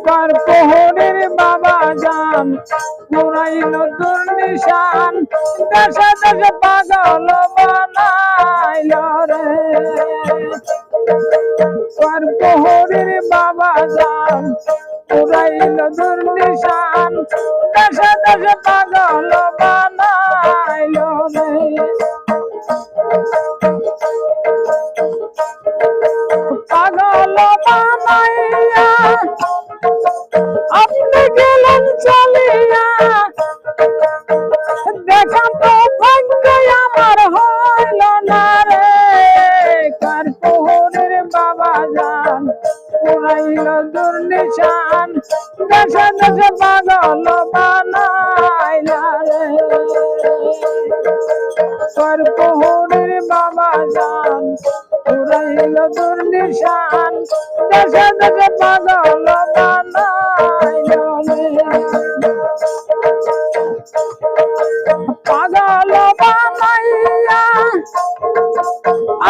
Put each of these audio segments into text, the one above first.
কার প্রহরের বাবা যান পুরাইল দুর্নিশান দেশে দেশে পাগল বানাইল রে কার প্রহরের বাবা যান পুরাইল দুর্নিশান দেশে দেশে পাগল বানাইল রে পাগল বানাইয়া আপনি গেলেন চলিয়া দেখা তো ভাগ্য আমার হইল না রে কার প্রহরের বাবা যান পুরাইল দুর্নিশান দেশে দেশে পাগল বানাইল রে কার প্রহরের বাবা যান পুরাইল দুর্নিশান দেশে দেশে পাগল বানাইল রে পাগল বানাইয়া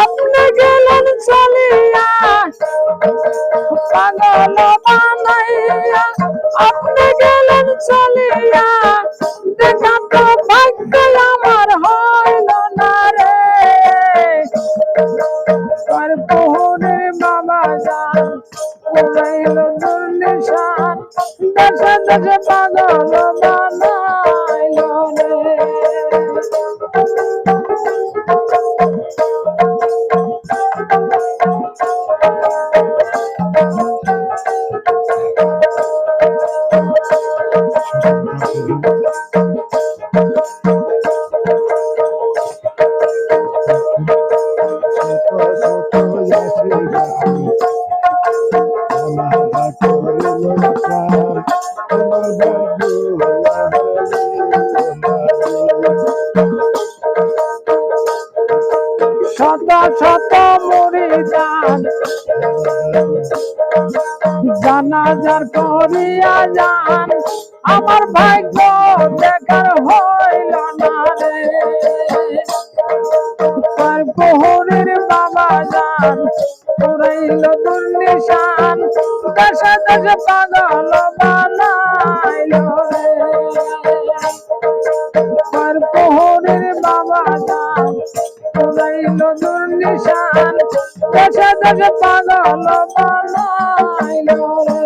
আপনি গেলেন চলিয়া পাগল বানাইয়া আপনি গেলেন চলিয়া দেখা তো ভাগ্য আমার হইল না রে কার প্রহরের বাবা যান পুরাইল দুর্নিশান দেশে দেশে পাগল বানাইল রে শত শত মুরিদান জানাজার করিয়া যান আমার ভাগ্য দেখার হইল না রে কার প্রহরের বাবা যান পুরাইল দুর্নিশান দেশে দেশে পাগল বানাইল রে কার প্রহরের বাবা যান পুরাইল দুর্নিশান দেশে দেশে পাগল বানাইল রে